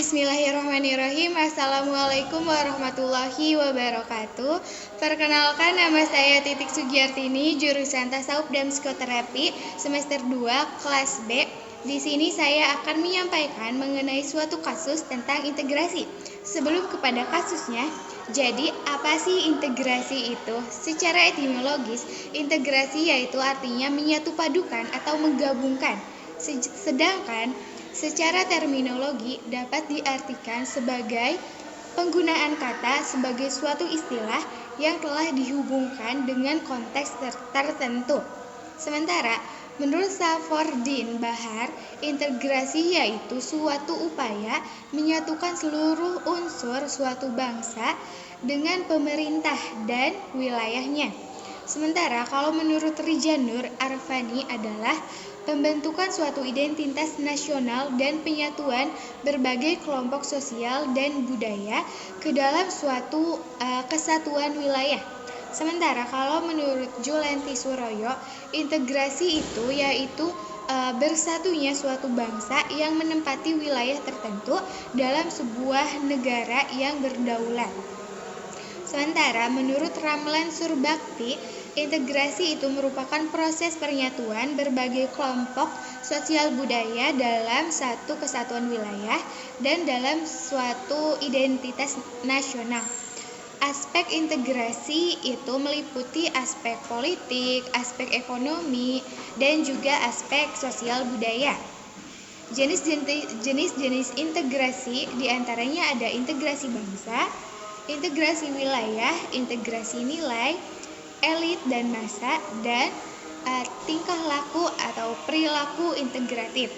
Bismillahirrahmanirrahim. Assalamualaikum warahmatullahi wabarakatuh. Perkenalkan, nama saya Titik Sugiartini, jurusan Tasawuf dan Psikoterapi, semester 2, kelas B. Di sini saya akan menyampaikan mengenai suatu kasus tentang integrasi. Sebelum kepada kasusnya, jadi apa sih integrasi itu? Secara etimologis, integrasi yaitu artinya menyatu padukan atau menggabungkan. Sedangkan secara terminologi dapat diartikan sebagai penggunaan kata sebagai suatu istilah yang telah dihubungkan dengan konteks tertentu. Sementara menurut Safordin Bahar, integrasi yaitu suatu upaya menyatukan seluruh unsur suatu bangsa dengan pemerintah dan wilayahnya. Sementara kalau menurut Rijanur Arfani adalah pembentukan suatu identitas nasional dan penyatuan berbagai kelompok sosial dan budaya ke dalam suatu kesatuan wilayah. Sementara kalau menurut Julenti Suroyo, integrasi itu yaitu bersatunya suatu bangsa yang menempati wilayah tertentu dalam sebuah negara yang berdaulat. Sementara menurut Ramlan Surbakti, integrasi itu merupakan proses penyatuan berbagai kelompok sosial budaya dalam satu kesatuan wilayah dan dalam suatu identitas nasional. Aspek integrasi itu meliputi aspek politik, aspek ekonomi, dan juga aspek sosial budaya. Jenis-jenis integrasi diantaranya ada integrasi bangsa, integrasi wilayah, integrasi nilai, elit dan massa, dan tingkah laku atau perilaku integratif.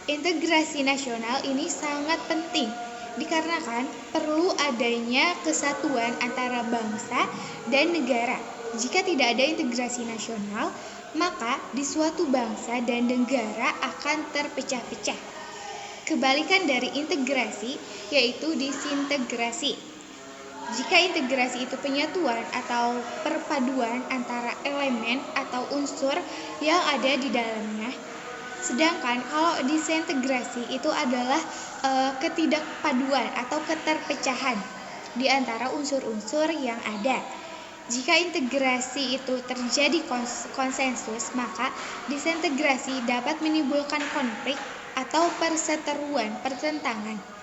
Integrasi nasional ini sangat penting dikarenakan perlu adanya kesatuan antara bangsa dan negara. Jika tidak ada integrasi nasional, maka di suatu bangsa dan negara akan terpecah-pecah. Kebalikan dari integrasi yaitu disintegrasi. Jika integrasi itu penyatuan atau perpaduan antara elemen atau unsur yang ada di dalamnya, sedangkan kalau disintegrasi itu adalah ketidakpaduan atau keterpecahan di antara unsur-unsur yang ada. Jika integrasi itu terjadi konsensus, maka disintegrasi dapat menimbulkan konflik atau perseteruan, pertentangan.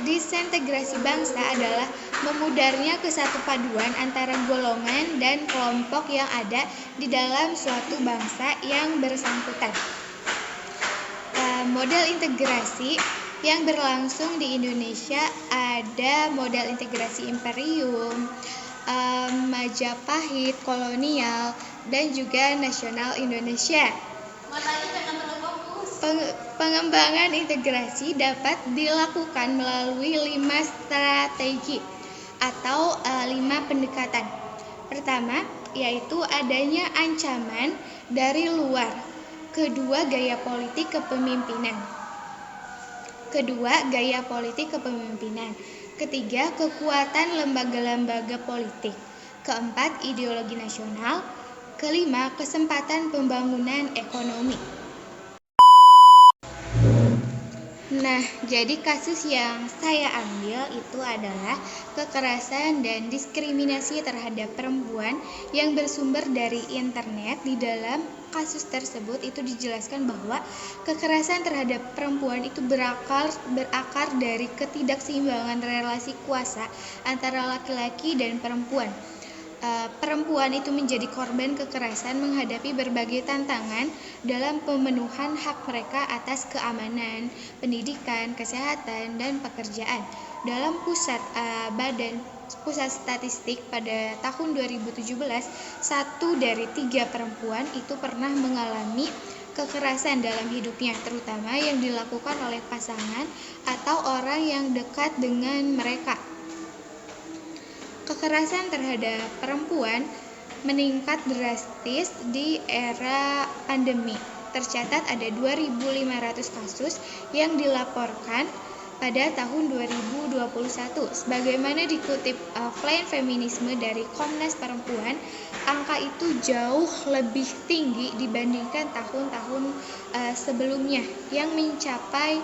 Disintegrasi bangsa adalah memudarnya kesatupaduan antara golongan dan kelompok yang ada di dalam suatu bangsa yang bersangkutan. Model integrasi yang berlangsung di Indonesia ada model integrasi imperium, Majapahit, kolonial, dan juga nasional Indonesia. Pengembangan integrasi dapat dilakukan melalui 5 strategi atau 5 pendekatan. Pertama, yaitu adanya ancaman dari luar. Kedua, gaya politik kepemimpinan. Ketiga, kekuatan lembaga-lembaga politik. Keempat, ideologi nasional. Kelima, kesempatan pembangunan ekonomi. Nah, jadi kasus yang saya ambil itu adalah kekerasan dan diskriminasi terhadap perempuan yang bersumber dari internet. Di dalam kasus tersebut itu dijelaskan bahwa kekerasan terhadap perempuan itu berakar dari ketidakseimbangan relasi kuasa antara laki-laki dan perempuan. Perempuan itu menjadi korban kekerasan menghadapi berbagai tantangan dalam pemenuhan hak mereka atas keamanan, pendidikan, kesehatan, dan pekerjaan. Dalam Badan Pusat Statistik pada tahun 2017, 1 dari 3 perempuan itu pernah mengalami kekerasan dalam hidupnya, terutama yang dilakukan oleh pasangan atau orang yang dekat dengan mereka. Kekerasan terhadap perempuan meningkat drastis di era pandemi. Tercatat ada 2.500 kasus yang dilaporkan pada tahun 2021. Sebagaimana dikutip Plan Feminisme dari Komnas Perempuan, angka itu jauh lebih tinggi dibandingkan tahun-tahun sebelumnya yang mencapai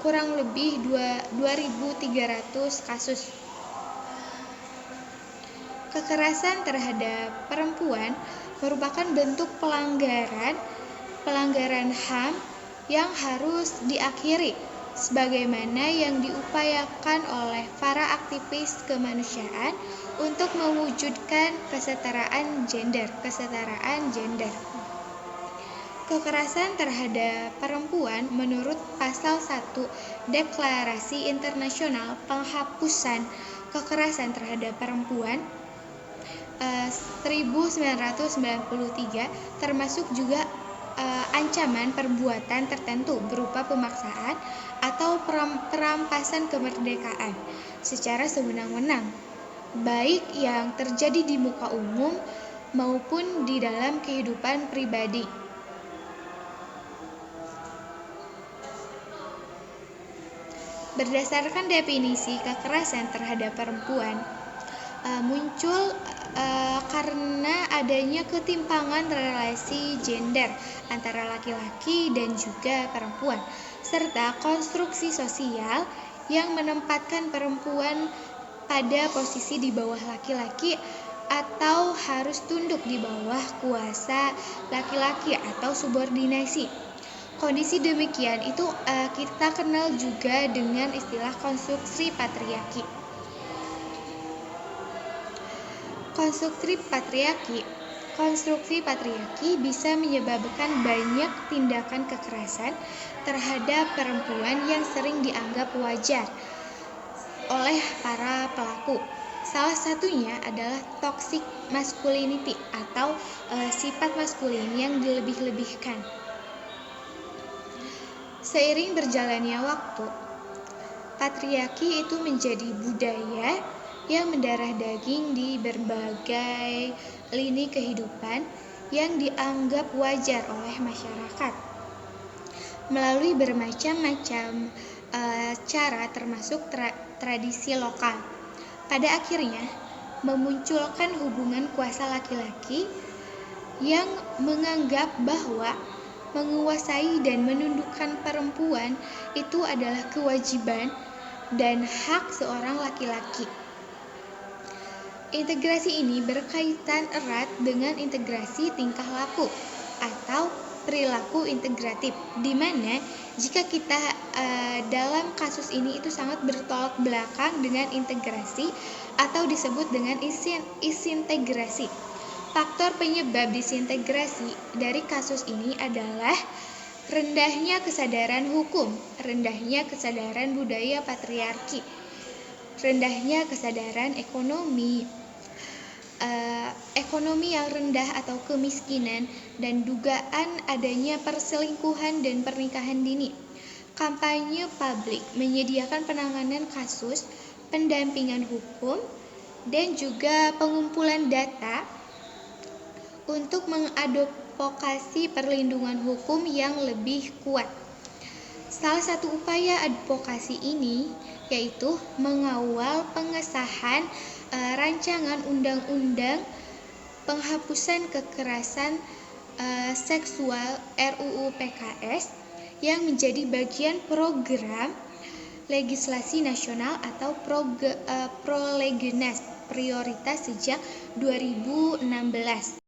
kurang lebih 2.300 kasus. Kekerasan terhadap perempuan merupakan bentuk pelanggaran HAM yang harus diakhiri, sebagaimana yang diupayakan oleh para aktivis kemanusiaan untuk mewujudkan kesetaraan gender. Kekerasan terhadap perempuan menurut pasal 1 Deklarasi Internasional Penghapusan Kekerasan terhadap Perempuan 1993 termasuk juga ancaman perbuatan tertentu berupa pemaksaan atau perampasan kemerdekaan secara sewenang-wenang, baik yang terjadi di muka umum maupun di dalam kehidupan pribadi. Berdasarkan definisi kekerasan terhadap perempuan, muncul karena adanya ketimpangan relasi gender antara laki-laki dan juga perempuan, serta konstruksi sosial yang menempatkan perempuan pada posisi di bawah laki-laki atau harus tunduk di bawah kuasa laki-laki atau subordinasi. Kondisi demikian itu kita kenal juga dengan istilah konstruksi patriarki. Konstruksi patriarki bisa menyebabkan banyak tindakan kekerasan terhadap perempuan yang sering dianggap wajar oleh para pelaku. Salah satunya adalah toxic masculinity atau sifat maskulin yang dilebih-lebihkan. Seiring berjalannya waktu, patriarki itu menjadi budaya yang mendarah daging di berbagai lini kehidupan yang dianggap wajar oleh masyarakat melalui bermacam-macam cara termasuk tradisi lokal. Pada akhirnya memunculkan hubungan kuasa laki-laki yang menganggap bahwa menguasai dan menundukkan perempuan itu adalah kewajiban dan hak seorang laki-laki. Integrasi ini berkaitan erat dengan integrasi tingkah laku atau perilaku integratif, di mana jika kita dalam kasus ini itu sangat bertolak belakang dengan integrasi atau disebut dengan disintegrasi. Faktor penyebab disintegrasi dari kasus ini adalah rendahnya kesadaran hukum, rendahnya kesadaran budaya patriarki, rendahnya kesadaran ekonomi yang rendah atau kemiskinan, dan dugaan adanya perselingkuhan dan pernikahan dini. Kampanye publik menyediakan penanganan kasus, pendampingan hukum, dan juga pengumpulan data untuk mengadvokasi perlindungan hukum yang lebih kuat. Salah satu upaya advokasi ini yaitu mengawal pengesahan rancangan undang-undang penghapusan kekerasan seksual RUU PKS yang menjadi bagian program legislasi nasional atau prolegnas prioritas sejak 2016.